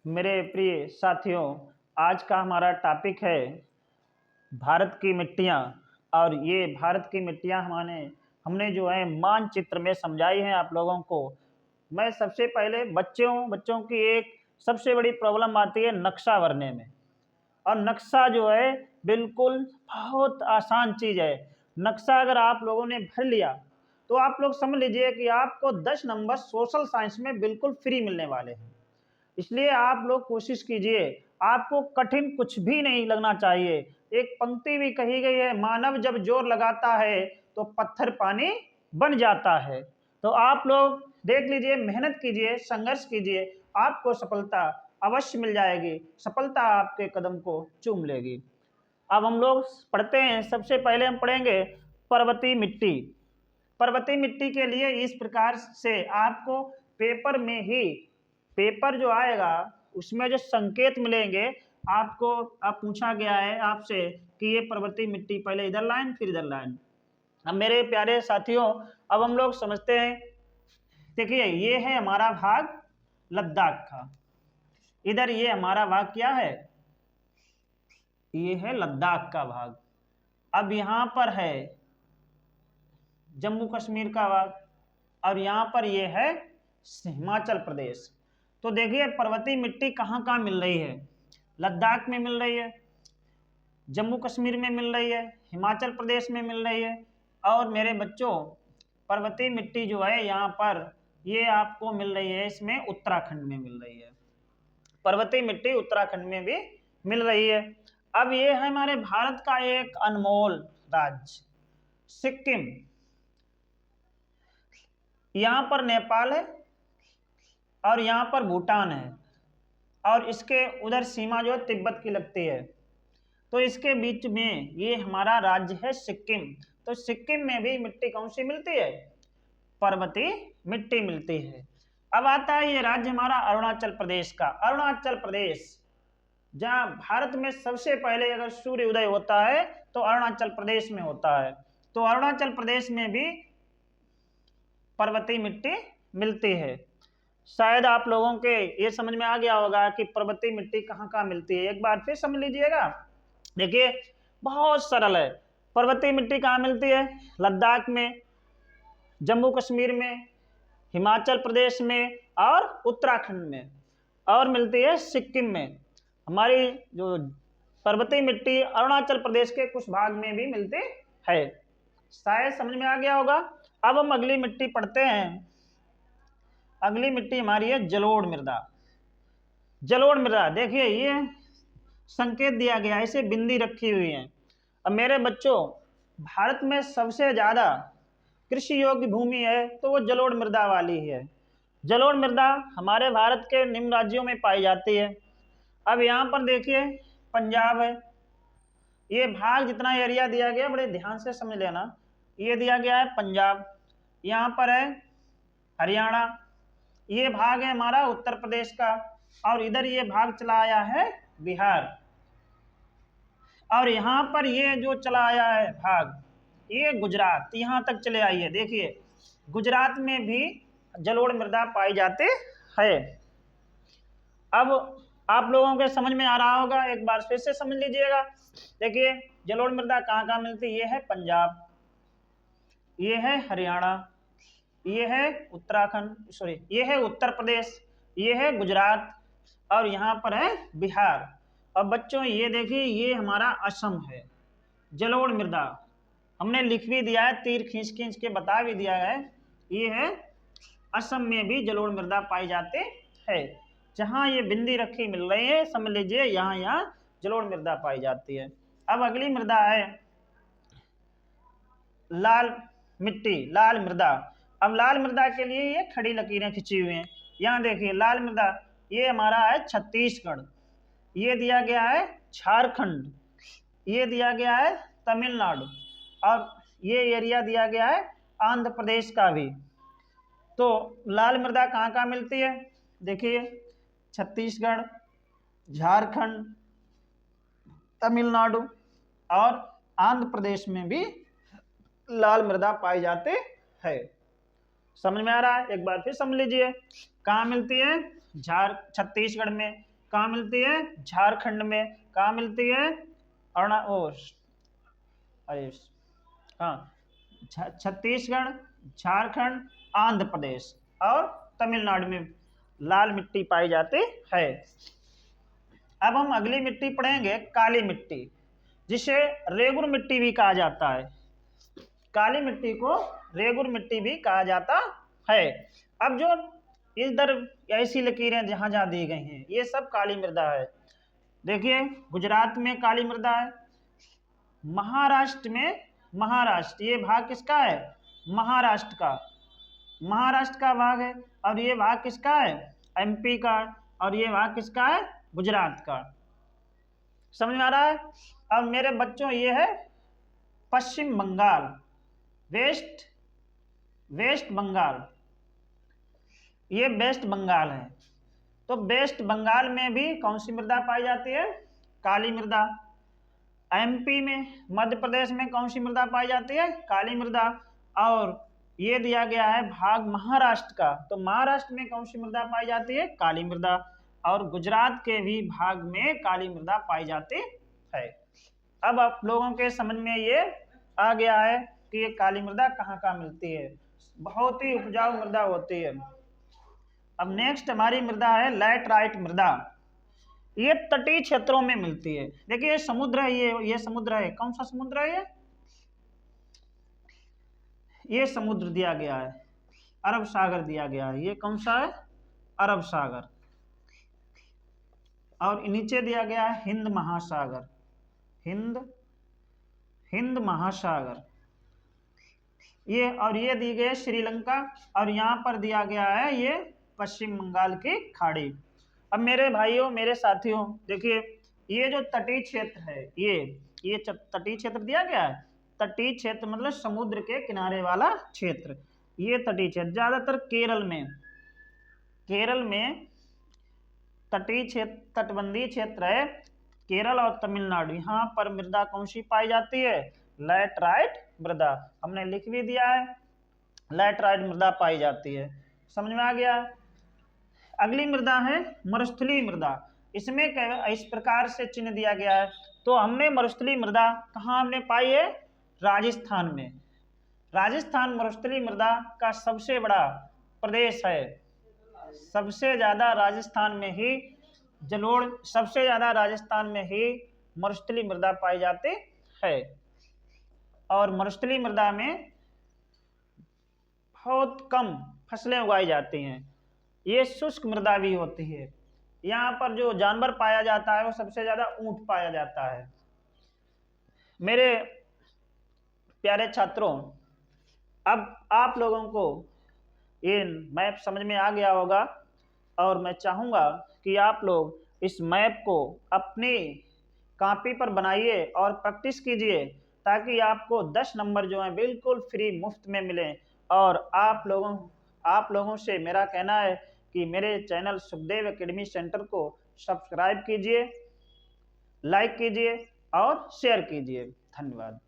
मेरे प्रिय साथियों, आज का हमारा टॉपिक है भारत की मिट्टियाँ। और ये भारत की मिट्टियाँ हमने जो है मानचित्र में समझाई हैं आप लोगों को। मैं सबसे पहले बच्चों की एक सबसे बड़ी प्रॉब्लम आती है नक्शा भरने में। और नक्शा जो है बिल्कुल बहुत आसान चीज़ है। नक्शा अगर आप लोगों ने भर लिया तो आप लोग समझ लीजिए कि आपको 10 नंबर सोशल साइंस में बिल्कुल फ्री मिलने वाले हैं। इसलिए आप लोग कोशिश कीजिए, आपको कठिन कुछ भी नहीं लगना चाहिए। एक पंक्ति भी कही गई है, मानव जब जोर लगाता है तो पत्थर पानी बन जाता है। तो आप लोग देख लीजिए, मेहनत कीजिए, संघर्ष कीजिए, आपको सफलता अवश्य मिल जाएगी। सफलता आपके कदम को चूम लेगी। अब हम लोग पढ़ते हैं। सबसे पहले हम पढ़ेंगे पर्वतीय मिट्टी। पर्वतीय मिट्टी के लिए इस प्रकार से आपको पेपर में ही, पेपर जो आएगा उसमें जो संकेत मिलेंगे आपको। अब पूछा गया है आपसे कि ये पर्वतीय मिट्टी, पहले इधर लाइन फिर इधर लाइन। अब मेरे प्यारे साथियों, अब हम लोग समझते हैं। देखिए, ये है हमारा भाग लद्दाख का। इधर ये हमारा भाग क्या है? ये है लद्दाख का भाग। अब यहाँ पर है जम्मू कश्मीर का भाग, और यहाँ पर ये है हिमाचल प्रदेश। तो देखिए, पर्वतीय मिट्टी कहाँ कहाँ मिल रही है? लद्दाख में मिल रही है, जम्मू कश्मीर में मिल रही है, हिमाचल प्रदेश में मिल रही है। और मेरे बच्चों, पर्वतीय मिट्टी जो है यहाँ पर ये आपको मिल रही है, इसमें उत्तराखंड में मिल रही है। पर्वतीय मिट्टी उत्तराखंड में भी मिल रही है। अब ये है हमारे भारत का एक अनमोल राज्य सिक्किम। यहाँ पर नेपाल है और यहाँ पर भूटान है, और इसके उधर सीमा जो तिब्बत की लगती है। तो इसके बीच में ये हमारा राज्य है सिक्किम। तो सिक्किम में भी मिट्टी कौन सी मिलती है? पर्वतीय मिट्टी मिलती है। अब आता है ये राज्य हमारा अरुणाचल प्रदेश का। अरुणाचल प्रदेश, जहाँ भारत में सबसे पहले अगर सूर्य उदय होता है तो अरुणाचल प्रदेश में होता है। तो अरुणाचल प्रदेश में भी पर्वतीय मिट्टी मिलती है। शायद आप लोगों के ये समझ में आ गया होगा कि पर्वतीय मिट्टी कहाँ कहाँ मिलती है। एक बार फिर समझ लीजिएगा। देखिए, बहुत सरल है। पर्वतीय मिट्टी कहाँ मिलती है? लद्दाख में, जम्मू कश्मीर में, हिमाचल प्रदेश में और उत्तराखंड में, और मिलती है सिक्किम में। हमारी जो पर्वतीय मिट्टी अरुणाचल प्रदेश के कुछ भाग में भी मिलती है। शायद समझ में आ गया होगा। अब हम अगली मिट्टी पढ़ते हैं। अगली मिट्टी हमारी है जलोढ़ मृदा। जलोढ़ मृदा, देखिए ये संकेत दिया गया है, इसे बिंदी रखी हुई है। अब मेरे बच्चों, भारत में सबसे ज्यादा कृषि योग्य भूमि है तो वो जलोढ़ मृदा वाली है। जलोढ़ मृदा हमारे भारत के निम्न राज्यों में पाई जाती है। अब यहाँ पर देखिए, पंजाब है। ये भाग जितना एरिया दिया गया बड़े ध्यान से समझ लेना। ये दिया गया है पंजाब, यहाँ पर है हरियाणा, ये भाग है हमारा उत्तर प्रदेश का, और इधर ये भाग चला आया है बिहार, और यहाँ पर ये जो चला आया है भाग ये गुजरात, यहाँ तक चले आइए। देखिए, गुजरात में भी जलोढ़ मृदा पाई जाती है। अब आप लोगों के समझ में आ रहा होगा, एक बार फिर से समझ लीजिएगा। देखिए, जलोढ़ मृदा कहाँ कहाँ मिलती है? ये है पंजाब, ये है हरियाणा, ये है उत्तराखंड, सॉरी ये है उत्तर प्रदेश, ये है गुजरात, और यहाँ पर है बिहार। अब बच्चों ये देखिए, ये हमारा असम है। जलोढ़ मृदा हमने लिख भी दिया है, तीर खींच खींच के बता भी दिया है। ये है असम में भी जलोढ़ मृदा पाई जाती है। जहाँ ये बिंदी रखी मिल रही है, समझ लीजिए यहाँ यहाँ जलोढ़ मृदा पाई जाती है। अब अगली मृदा है लाल मिट्टी, लाल मृदा। अब लाल मृदा के लिए ये खड़ी लकीरें खिंची हुई हैं। यहाँ देखिए, लाल मृदा ये हमारा है छत्तीसगढ़, ये दिया गया है झारखंड, ये दिया गया है तमिलनाडु, और ये एरिया दिया गया है आंध्र प्रदेश का भी। तो लाल मृदा कहाँ कहाँ मिलती है? देखिए, छत्तीसगढ़, झारखंड, तमिलनाडु और आंध्र प्रदेश में भी लाल मृदा पाई जाती है। समझ में आ रहा है? एक बार फिर समझ लीजिए, कहाँ मिलती है? छत्तीसगढ़ में, कहाँ मिलती है? झारखंड में। कहाँ मिलती है? अरुणा ओ अरे हाँ, छत्तीसगढ़, झारखंड, आंध्र प्रदेश और तमिलनाडु में लाल मिट्टी पाई जाती है। अब हम अगली मिट्टी पढ़ेंगे, काली मिट्टी, जिसे रेगुर मिट्टी भी कहा जाता है। काली मिट्टी को रेगुर मिट्टी भी कहा जाता है। अब जो इधर ऐसी लकीरें जहां जहां दी गई हैं, ये सब काली मृदा है। देखिए, गुजरात में काली मृदा है, महाराष्ट्र में, महाराष्ट्र ये भाग किसका है? महाराष्ट्र का, महाराष्ट्र का भाग है। और ये भाग किसका है? एमपी का। और ये भाग किसका है? गुजरात का। समझ में आ रहा है? अब मेरे बच्चों, ये है पश्चिम बंगाल, वेस्ट बंगाल, ये वेस्ट बंगाल है। तो वेस्ट बंगाल में भी कौन सी मृदा पाई जाती है? काली मृदा। एमपी में, मध्य प्रदेश में कौन सी मृदा पाई जाती है? काली मृदा। और ये दिया गया है भाग महाराष्ट्र का, तो महाराष्ट्र में कौन सी मृदा पाई जाती है? काली मृदा। और गुजरात के भी भाग में काली मृदा पाई जाती है। अब आप लोगों के समझ में ये आ गया है कि ये काली मृदा कहाँ कहाँ मिलती है। बहुत ही उपजाऊ मृदा होती है। अब नेक्स्ट हमारी मृदा है लैटराइट मृदा। ये तटीय क्षेत्रों में मिलती है। देखिए, ये समुद्र है, ये समुद्र है। कौन सा समुद्र है? ये समुद्र दिया गया है, अरब सागर दिया गया है। ये कौन सा है? अरब सागर। और नीचे दिया गया है हिंद महासागर, हिंद महासागर ये। और ये दी गई श्रीलंका। और यहाँ पर दिया गया है ये पश्चिम बंगाल की खाड़ी। अब मेरे भाइयों, मेरे साथियों, देखिए, ये जो तटीय क्षेत्र है, ये तटीय क्षेत्र दिया गया है। तटीय क्षेत्र मतलब समुद्र के किनारे वाला क्षेत्र। ये तटीय क्षेत्र ज्यादातर केरल में तटीय क्षेत्र, तटबंधीय क्षेत्र है। केरल और तमिलनाडु, यहाँ पर मृदा कौन सी पाई जाती है? लैटराइट मृदा। हमने लिख भी दिया है, लैटराइट मृदा पाई जाती है। समझ में आ गया? अगली मृदा है मरुस्थलीय मृदा। इसमें इस प्रकार से चिन्ह दिया गया है। तो हमने मरुस्थलीय मृदा कहाँ हमने पाई है? राजस्थान में। राजस्थान मरुस्थलीय मृदा का सबसे बड़ा प्रदेश है। सबसे ज्यादा राजस्थान में ही जलोढ़, सबसे ज्यादा राजस्थान में ही मरुस्थलीय मृदा पाई जाती है। और मरुस्थलीय मृदा में बहुत कम फसलें उगाई जाती हैं। ये शुष्क मृदा भी होती है। यहाँ पर जो जानवर पाया जाता है वो सबसे ज्यादा ऊंट पाया जाता है। मेरे प्यारे छात्रों, अब आप लोगों को ये मैप समझ में आ गया होगा। और मैं चाहूँगा कि आप लोग इस मैप को अपनी कॉपी पर बनाइए और प्रैक्टिस कीजिए, ताकि आपको 10 नंबर जो हैं बिल्कुल फ्री मुफ्त में मिलें। और आप लोगों से मेरा कहना है कि मेरे चैनल सुखदेव एकेडमी सेंटर को सब्सक्राइब कीजिए, लाइक कीजिए और शेयर कीजिए। धन्यवाद।